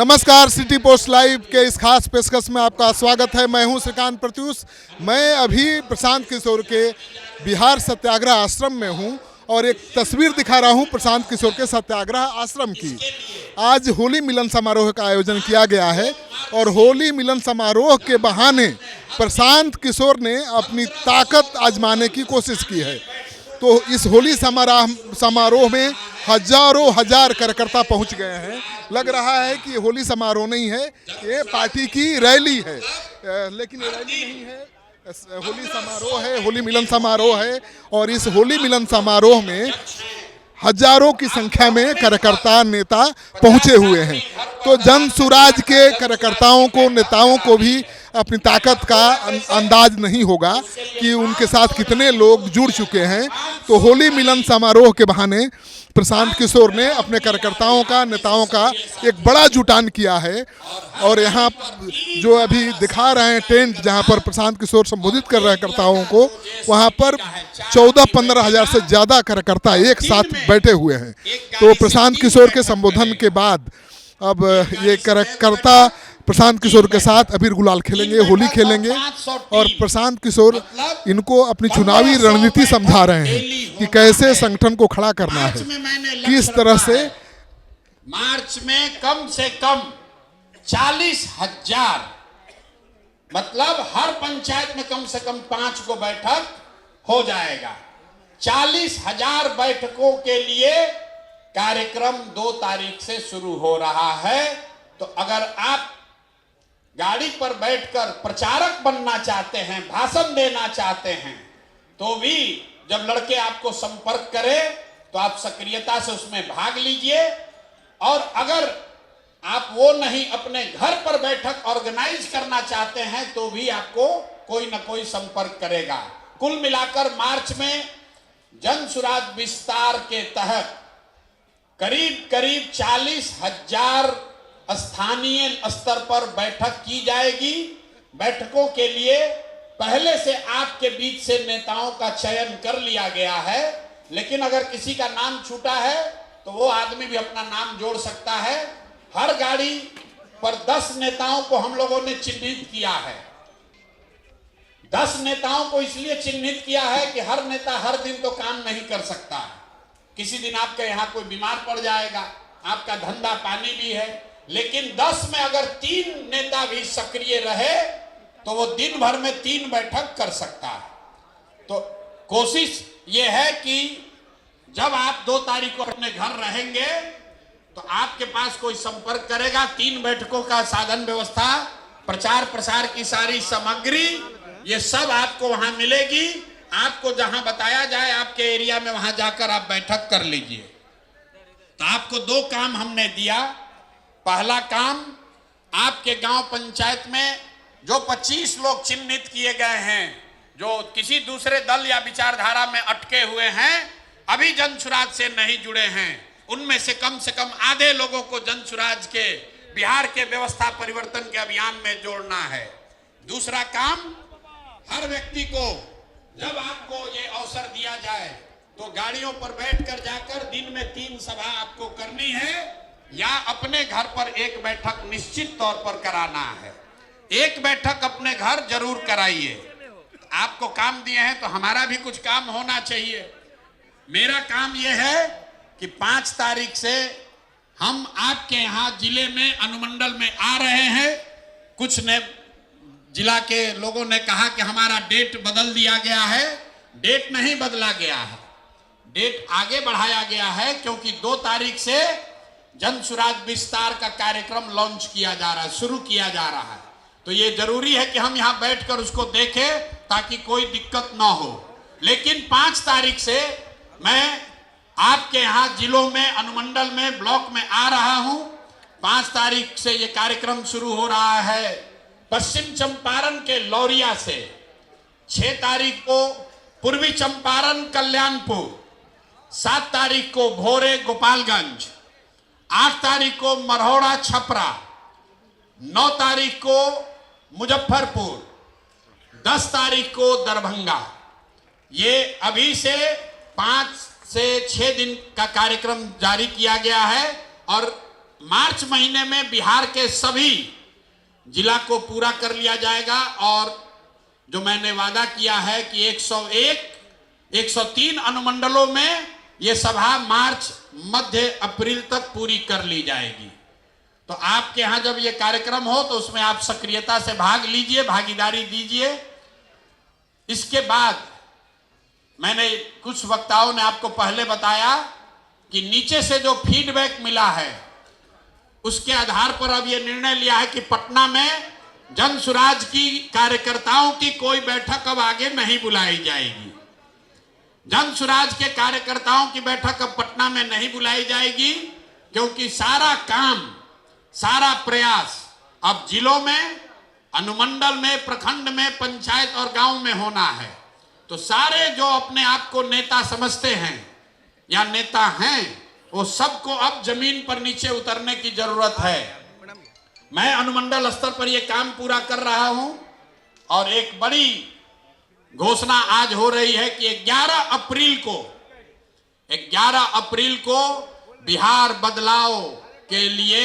नमस्कार, city post live के इस खास पेशकश में आपका स्वागत है। मैं हूं श्रीकांत प्रत्यूष। मैं अभी प्रशांत किशोर के बिहार सत्याग्रह आश्रम में हूं और एक तस्वीर दिखा रहा हूं प्रशांत किशोर के सत्याग्रह आश्रम की। आज होली मिलन समारोह का आयोजन किया गया है और होली मिलन समारोह के बहाने प्रशांत किशोर ने अपनी ताकत आजमाने की कोशिश की है। तो इस होली समारोह में हजारों हजार कार्यकर्ता पहुंच गए हैं। लग रहा है कि होली समारोह नहीं है, ये पार्टी की रैली है, लेकिन ये रैली नहीं है, होली समारोह है, होली मिलन समारोह है। और इस होली मिलन समारोह में हजारों की संख्या में कार्यकर्ता नेता पहुंचे हुए हैं। तो जन सुराज के कार्यकर्ताओं को, नेताओं को भी अपनी ताकत का अंदाज नहीं होगा कि उनके साथ कितने लोग जुड़ चुके हैं। तो होली मिलन समारोह के बहाने प्रशांत किशोर ने अपने कार्यकर्ताओं का, नेताओं का एक बड़ा जुटान किया है। और यहाँ जो अभी दिखा रहे हैं टेंट, जहाँ पर प्रशांत किशोर संबोधित कर रहे हैं कार्यकर्ताओं को, वहाँ पर 14-15 हजार से ज़्यादा कार्यकर्ता एक साथ बैठे हुए हैं। तो प्रशांत किशोर के संबोधन के बाद अब ये कार्यकर्ता प्रशांत किशोर के साथ अबीर गुलाल खेलेंगे, होली खेलेंगे। और प्रशांत किशोर इनको अपनी चुनावी रणनीति समझा रहे हैं कि कैसे संगठन को खड़ा करना है, किस तरह से। मार्च में कम से कम 40,000, मतलब हर पंचायत में कम से कम 5 को बैठक हो जाएगा। 40,000 बैठकों के लिए कार्यक्रम 2 तारीख से शुरू हो रहा है। तो अगर आप गाड़ी पर बैठकर प्रचारक बनना चाहते हैं, भाषण देना चाहते हैं, तो भी जब लड़के आपको संपर्क करें तो आप सक्रियता से उसमें भाग लीजिए। और अगर आप वो नहीं, अपने घर पर बैठक ऑर्गेनाइज करना चाहते हैं, तो भी आपको कोई ना कोई संपर्क करेगा। कुल मिलाकर मार्च में जन सुराज विस्तार के तहत करीब करीब 40,000 स्थानीय स्तर पर बैठक की जाएगी। बैठकों के लिए पहले से आपके बीच से नेताओं का चयन कर लिया गया है, लेकिन अगर किसी का नाम छूटा है तो वो आदमी भी अपना नाम जोड़ सकता है। हर गाड़ी पर 10 नेताओं को हम लोगों ने चिन्हित किया है। 10 नेताओं को इसलिए चिन्हित किया है कि हर नेता हर दिन तो काम नहीं कर सकता है। किसी दिन आपके यहाँ कोई बीमार पड़ जाएगा, आपका धंधा पानी भी है, लेकिन 10 में अगर 3 नेता भी सक्रिय रहे तो वो दिन भर में 3 बैठक कर सकता है। तो कोशिश ये है कि जब आप 2 तारीख को अपने घर रहेंगे तो आपके पास कोई संपर्क करेगा। 3 बैठकों का साधन व्यवस्था, प्रचार प्रसार की सारी सामग्री, ये सब आपको वहां मिलेगी। आपको जहां बताया जाए आपके एरिया में, वहां जाकर आप बैठक कर लीजिए। तो आपको 2 काम हमने दिया। पहला काम, आपके गांव पंचायत में जो 25 लोग चिन्हित किए गए हैं, जो किसी दूसरे दल या विचारधारा में अटके हुए हैं, अभी जन सुराज से नहीं जुड़े हैं, उनमें से कम आधे लोगों को जन सुराज के, बिहार के व्यवस्था परिवर्तन के अभियान में जोड़ना है। दूसरा काम, हर व्यक्ति को जब आपको ये अवसर दिया जाए तो गाड़ियों पर बैठकर जाकर दिन में 3 सभा आपको करनी है, या अपने घर पर एक बैठक निश्चित तौर पर कराना है। एक बैठक अपने घर जरूर कराइए। आपको काम दिए हैं तो हमारा भी कुछ काम होना चाहिए। मेरा काम यह है कि 5 तारीख से हम आपके यहाँ जिले में, अनुमंडल में आ रहे हैं। कुछ ने जिला के लोगों ने कहा कि हमारा डेट बदल दिया गया है। डेट नहीं बदला गया है, डेट आगे बढ़ाया गया है, क्योंकि 2 तारीख से जन सुराज विस्तार का कार्यक्रम लॉन्च किया जा रहा है, शुरू किया जा रहा है। तो ये जरूरी है कि हम यहाँ बैठकर उसको देखें ताकि कोई दिक्कत ना हो। लेकिन 5 तारीख से मैं आपके यहाँ जिलों में, अनुमंडल में, ब्लॉक में आ रहा हूँ। 5 तारीख से ये कार्यक्रम शुरू हो रहा है पश्चिम चंपारण के लौरिया से। 6 तारीख को पूर्वी चंपारण कल्याणपुर, 7 तारीख को भोरे गोपालगंज, 8 तारीख को मरौड़ा छपरा, 9 तारीख को मुजफ्फरपुर, 10 तारीख को दरभंगा। ये अभी से 5 से 6 दिन का कार्यक्रम जारी किया गया है। और मार्च महीने में बिहार के सभी जिला को पूरा कर लिया जाएगा और जो मैंने वादा किया है कि 103 अनुमंडलों में ये सभा मार्च मध्य अप्रैल तक पूरी कर ली जाएगी। तो आपके यहां जब ये कार्यक्रम हो तो उसमें आप सक्रियता से भाग लीजिए, भागीदारी दीजिए। इसके बाद मैंने कुछ वक्ताओं ने आपको पहले बताया कि नीचे से जो फीडबैक मिला है उसके आधार पर अब यह निर्णय लिया है कि पटना में जन सुराज की कार्यकर्ताओं की कोई बैठक अब आगे नहीं बुलाई जाएगी। जन सुराज के कार्यकर्ताओं की बैठक अब पटना में नहीं बुलाई जाएगी, क्योंकि सारा काम, सारा प्रयास अब जिलों में, अनुमंडल में, प्रखंड में, पंचायत और गांव में होना है। तो सारे जो अपने आप को नेता समझते हैं या नेता हैं, वो सबको अब जमीन पर नीचे उतरने की जरूरत है। मैं अनुमंडल स्तर पर यह काम पूरा कर रहा हूं और एक बड़ी घोषणा आज हो रही है कि 11 अप्रैल को बिहार बदलाव के लिए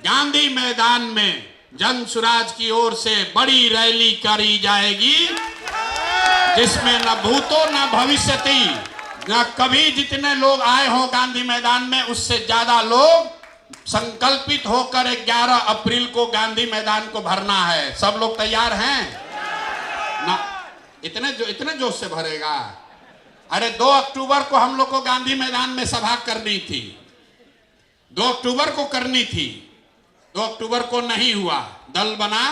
गांधी मैदान में जन सुराज की ओर से बड़ी रैली करी जाएगी, जिसमें न भूतो न भविष्यति, न कभी जितने लोग आए हों गांधी मैदान में उससे ज्यादा लोग संकल्पित होकर 11 अप्रैल को गांधी मैदान को भरना है। सब लोग तैयार हैं ना? इतने जोश से भरेगा। अरे 2 अक्टूबर को हम लोग को गांधी मैदान में सभा करनी थी, 2 अक्टूबर को करनी थी, 2 अक्टूबर को नहीं हुआ, दल बना।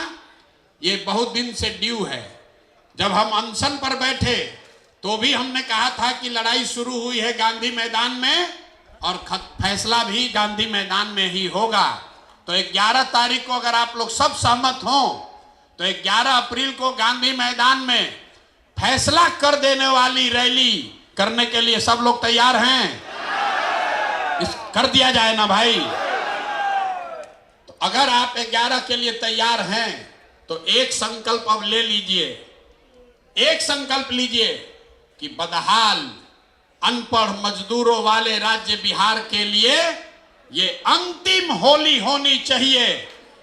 ये बहुत दिन से ड्यू है। जब हम अनशन पर बैठे तो भी हमने कहा था कि लड़ाई शुरू हुई है गांधी मैदान में और फैसला भी गांधी मैदान में ही होगा। तो 11 तारीख को अगर आप लोग सब सहमत हों तो 11 अप्रैल को गांधी मैदान में फैसला कर देने वाली रैली करने के लिए सब लोग तैयार हैं? कर दिया जाए ना भाई। तो अगर आप 11 के लिए तैयार हैं तो एक संकल्प अब ले लीजिए, एक संकल्प लीजिए कि बदहाल अनपढ़ मजदूरों वाले राज्य बिहार के लिए ये अंतिम होली होनी चाहिए।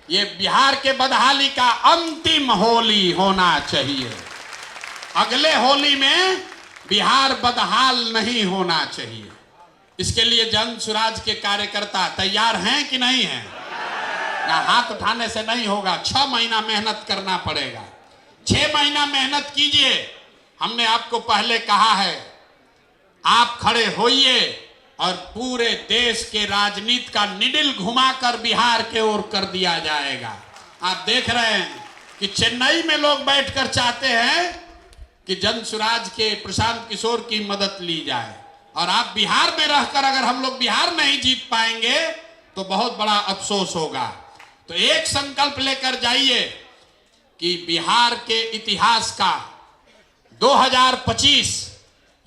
ये बिहार के बदहाली का अंतिम होली होना चाहिए। अगले होली में बिहार बदहाल नहीं होना चाहिए। इसके लिए जन सुराज के कार्यकर्ता तैयार हैं कि नहीं हैं? ना हाथ उठाने से नहीं होगा, 6 महीना मेहनत करना पड़ेगा। 6 महीना मेहनत कीजिए। हमने आपको पहले कहा है, आप खड़े होइए और पूरे देश के राजनीति का निडिल घुमाकर बिहार के ओर कर दिया जाएगा। आप देख रहे हैं कि चेन्नई में लोग बैठकर चाहते हैं कि जन सुराज के प्रशांत किशोर की मदद ली जाए, और आप बिहार में रहकर अगर हम लोग बिहार नहीं जीत पाएंगे तो बहुत बड़ा अफसोस होगा। तो एक संकल्प लेकर जाइए कि बिहार के इतिहास का 2025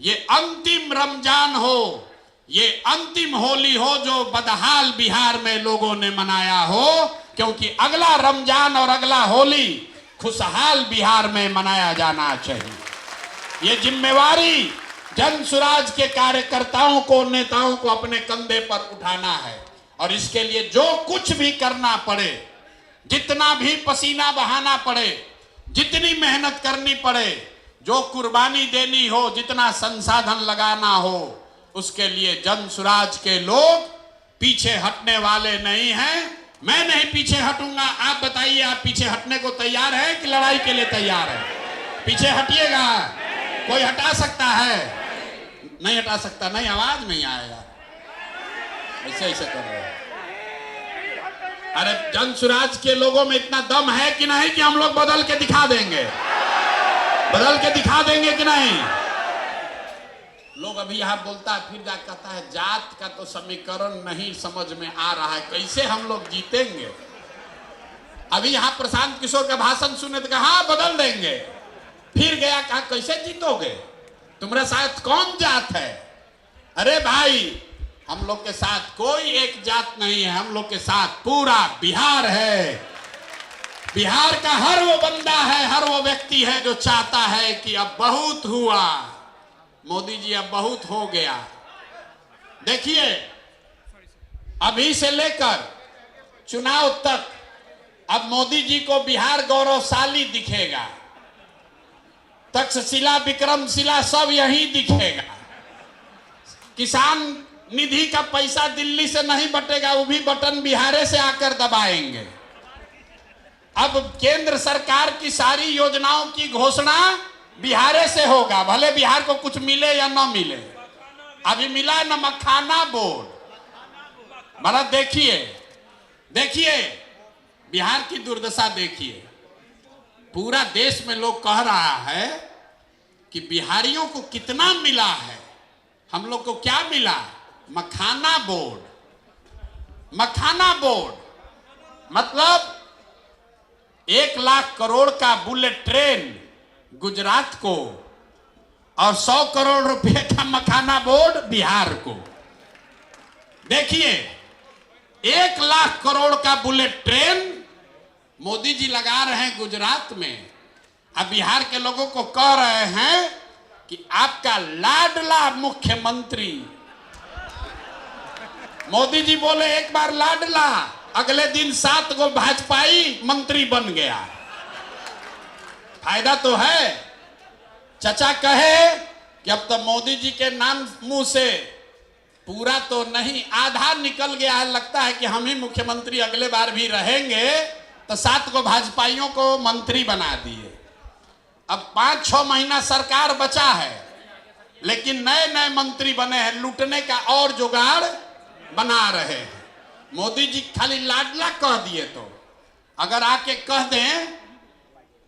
ये अंतिम रमजान हो, ये अंतिम होली हो जो बदहाल बिहार में लोगों ने मनाया हो, क्योंकि अगला रमजान और अगला होली खुशहाल बिहार में मनाया जाना चाहिए। ये जिम्मेवारी जन सुराज के कार्यकर्ताओं को, नेताओं को अपने कंधे पर उठाना है, और इसके लिए जो कुछ भी करना पड़े, जितना भी पसीना बहाना पड़े, जितनी मेहनत करनी पड़े, जो कुर्बानी देनी हो, जितना संसाधन लगाना हो, उसके लिए जन सुराज के लोग पीछे हटने वाले नहीं हैं। मैं नहीं पीछे हटूंगा। आप बताइए, आप पीछे हटने को तैयार है कि लड़ाई के लिए तैयार है? पीछे हटिएगा। कोई हटा सकता है? नहीं हटा सकता। नहीं, आवाज नहीं आएगा। ऐसे कर रहे हैं। अरे जन सुराज के लोगों में इतना दम है कि नहीं कि हम लोग बदल के दिखा देंगे? बदल के दिखा देंगे कि नहीं? लोग अभी यहां बोलता है, फिर जा कहता है जात का तो समीकरण नहीं समझ में आ रहा है, कैसे हम लोग जीतेंगे? अभी यहां प्रशांत किशोर का भाषण सुने तो कहा बदल देंगे, फिर गया कहा कैसे जीतोगे, तुम्हारे साथ कौन जात है? अरे भाई, हम लोग के साथ कोई एक जात नहीं है, हम लोग के साथ पूरा बिहार है। बिहार का हर वो बंदा है, हर वो व्यक्ति है जो चाहता है कि अब बहुत हुआ, मोदी जी अब बहुत हो गया। देखिए, अभी से लेकर चुनाव तक अब मोदी जी को बिहार गौरवशाली दिखेगा। तक्षशिला विक्रमशिला सब यहीं दिखेगा। किसान निधि का पैसा दिल्ली से नहीं बटेगा, वो भी बटन बिहार से आकर दबाएंगे। अब केंद्र सरकार की सारी योजनाओं की घोषणा बिहार से होगा, भले बिहार को कुछ मिले या ना मिले। अभी मिला है ना मखाना बोर्ड, बड़ा देखिए देखिए बिहार की दुर्दशा देखिए। पूरा देश में लोग कह रहा है कि बिहारियों को कितना मिला है, हम लोग को क्या मिला? मखाना बोर्ड। मखाना बोर्ड मतलब 1 लाख करोड़ का बुलेट ट्रेन गुजरात को और 100 करोड़ रुपए का मखाना बोर्ड बिहार को। देखिए 1 लाख करोड़ का बुलेट ट्रेन मोदी जी लगा रहे हैं गुजरात में। अब बिहार के लोगों को कह रहे हैं कि आपका लाडला मुख्यमंत्री, मोदी जी बोले एक बार लाडला, अगले दिन 7 गो भाजपाई मंत्री बन गया। फायदा तो है। चचा कहे कि अब तो मोदी जी के नाम मुंह से पूरा तो नहीं, आधा निकल गया है, लगता है कि हम ही मुख्यमंत्री अगले बार भी रहेंगे, तो 7 को भाजपाइयों को मंत्री बना दिए। अब 5-6 महीना सरकार बचा है, लेकिन नए नए मंत्री बने हैं, लूटने का और जुगाड़ बना रहे हैं। मोदी जी खाली लाडला कह दिए, तो अगर आके कह दें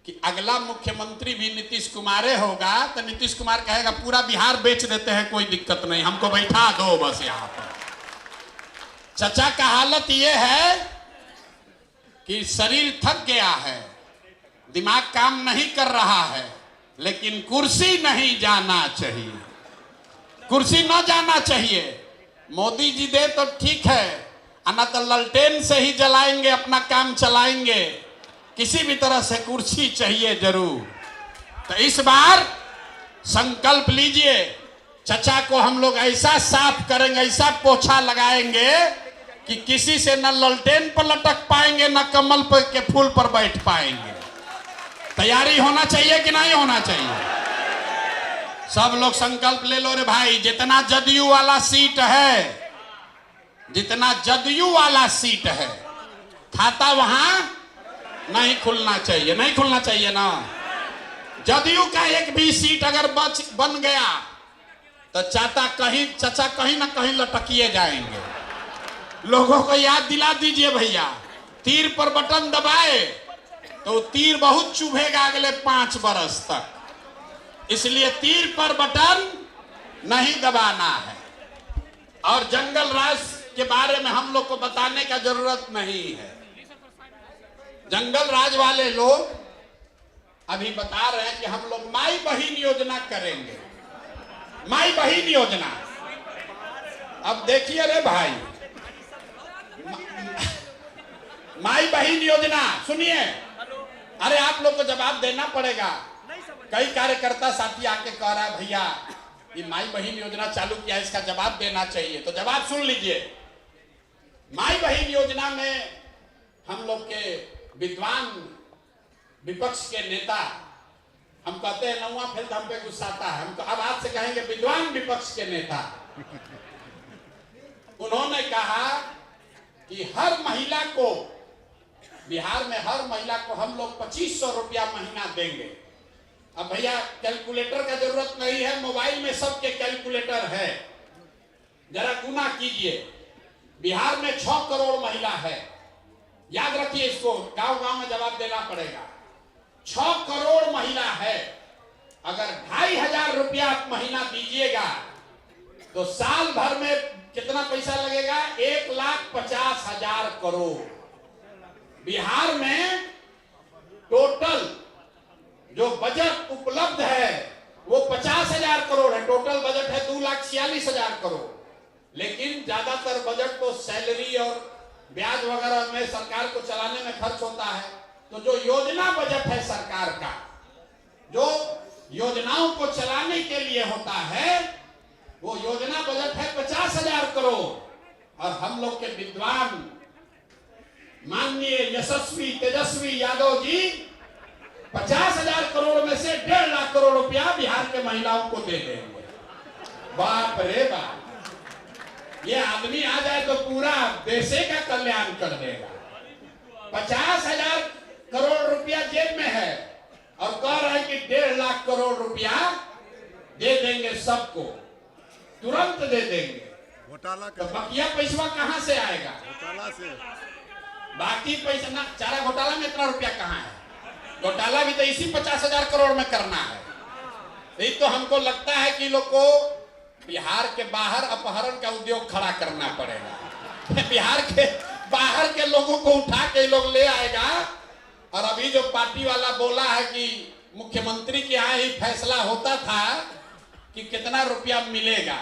कि अगला मुख्यमंत्री भी नीतीश कुमार होगा, तो नीतीश कुमार कहेगा पूरा बिहार बेच देते हैं, कोई दिक्कत नहीं, हमको बैठा दो बस यहाँ पर। चचा का हालत ये है कि शरीर थक गया है, दिमाग काम नहीं कर रहा है, लेकिन कुर्सी नहीं जाना चाहिए, कुर्सी न जाना चाहिए। मोदी जी दे तो ठीक है, ना तो ललटेन से ही जलाएंगे, अपना काम चलाएंगे, किसी भी तरह से कुर्सी चाहिए जरूर। तो इस बार संकल्प लीजिए, चचा को हम लोग ऐसा साफ करेंगे, ऐसा पोछा लगाएंगे कि किसी से न ललटेन पर लटक पाएंगे, न कमल पर के फूल पर बैठ पाएंगे। तैयारी होना चाहिए कि नहीं होना चाहिए? सब लोग संकल्प ले लो रे भाई। जितना जदयू वाला सीट है, जितना जदयू वाला सीट है, खाता वहां नहीं खुलना चाहिए, नहीं खुलना चाहिए ना। जदयू का एक भी सीट अगर बन गया तो चचा कहीं ना कहीं लटकिए जाएंगे। लोगों को याद दिला दीजिए भैया, तीर पर बटन दबाए तो तीर बहुत चुभेगा अगले 5 बरस तक, इसलिए तीर पर बटन नहीं दबाना है। और जंगल राज के बारे में हम लोग को बताने का जरूरत नहीं है। जंगल राज वाले लोग अभी बता रहे हैं कि हम लोग माई बहिन योजना करेंगे, माई बहिन योजना। अब देखिए रे भाई, माई बहिन योजना सुनिए, अरे आप लोग को जवाब देना पड़ेगा। कई कार्यकर्ता साथी आके कह रहा है भैया ये माई बहिन योजना चालू किया है, इसका जवाब देना चाहिए। तो जवाब सुन लीजिए। माई बहिन योजना में हम लोग के विद्वान विपक्ष के नेता, हम कहते हैं नौवा फेल हम पे गुस्साता है, हम अब आज से कहेंगे विद्वान विपक्ष के नेता, उन्होंने कहा कि हर महिला को, बिहार में हर महिला को हम लोग 2500 रुपया महीना देंगे। अब भैया कैलकुलेटर का जरूरत नहीं है, मोबाइल में सबके कैलकुलेटर है, जरा गुना कीजिए। बिहार में 6 करोड़ महिला है, याद रखिए इसको, गांव गांव में जवाब देना पड़ेगा। 6 करोड़ महिला है, अगर 2500 रुपया आप महीना दीजिएगा तो साल भर में कितना पैसा लगेगा? 1,50,000 करोड़। बिहार में टोटल जो बजट उपलब्ध है वो 50,000 करोड़ है, टोटल बजट है 2,46,000 करोड़। लेकिन ज्यादातर बजट तो सैलरी और ब्याज वगैरह में सरकार को चलाने में खर्च होता है। तो जो योजना बजट है सरकार का, जो योजनाओं को चलाने के लिए होता है, वो योजना बजट है 50,000 करोड़। और हम लोग के विद्वान माननीय यशस्वी तेजस्वी यादव जी 50,000 करोड़ में से 1.5 लाख करोड़ रुपया बिहार के महिलाओं को दे देंगे। बाप रे बाप, ये आदमी आ जाए तो पूरा देश का कल्याण कर देगा। 50,000 करोड़ रुपया जेब में है और कह रहे हैं कि 1.5 लाख करोड़ रुपया दे देंगे सबको, तुरंत दे देंगे। घोटाला तो बकिया पैसा कहां से आएगा? घोटाला से बाकी पैसा ना, चारा घोटाला में इतना रुपया कहां है? घोटाला भी तो इसी 50,000 करोड़ में करना है। यही तो हमको लगता है कि लोग को बिहार के बाहर अपहरण का उद्योग खड़ा करना पड़ेगा। बिहार के बाहर के लोगों को उठा के लोग ले आएगा। और अभी जो पार्टी वाला बोला है कि मुख्यमंत्री के यहाँ ही फैसला होता था कि कितना रुपया मिलेगा,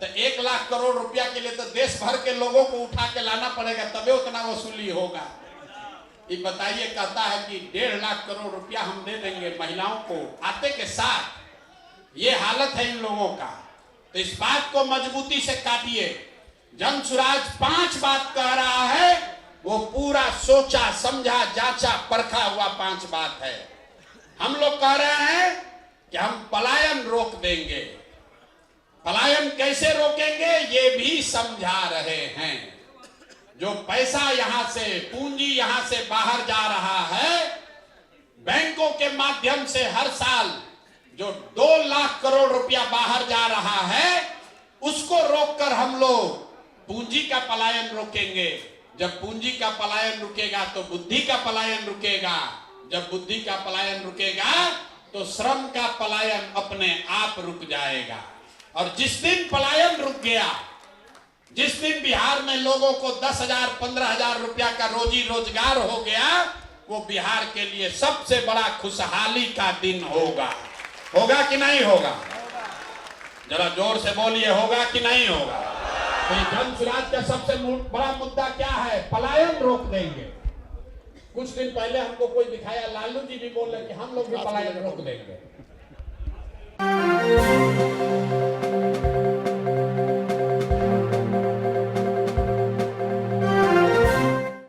तो 1 लाख करोड़ रुपया के लिए तो देश भर के लोगों को उठा के लाना पड़ेगा, तभी उतना वसूली होगा। ये बताइए, कहता है कि 1.5 लाख करोड़ रुपया हम दे देंगे महिलाओं को आते के साथ। ये हालत है इन लोगों का। तो इस बात को मजबूती से काटिए। जनसुराज 5 बात कह रहा है, वो पूरा सोचा समझा जांचा परखा हुआ 5 बात है। हम लोग कह रहे हैं कि हम पलायन रोक देंगे। पलायन कैसे रोकेंगे ये भी समझा रहे हैं। जो पैसा यहां से, पूंजी यहां से बाहर जा रहा है, बैंकों के माध्यम से हर साल जो 2 लाख करोड़ रुपया बाहर जा रहा है, उसको रोककर हम लोग पूंजी का पलायन रोकेंगे। जब पूंजी का पलायन रुकेगा तो बुद्धि का पलायन रुकेगा। जब बुद्धि का पलायन रुकेगा तो श्रम का पलायन अपने आप रुक जाएगा। और जिस दिन पलायन रुक गया, जिस दिन बिहार में लोगों को 10,000 15,000 रुपया का रोजी रोजगार हो गया, वो बिहार के लिए सबसे बड़ा खुशहाली का दिन होगा। होगा कि नहीं होगा? जरा जोर से बोलिए, होगा कि नहीं होगा? तो जनसुराज का सबसे बड़ा मुद्दा क्या है? पलायन रोक देंगे। कुछ दिन पहले हमको कोई दिखाया, लालू जी भी बोल रहे कि हम लोग भी पलायन रोक देंगे।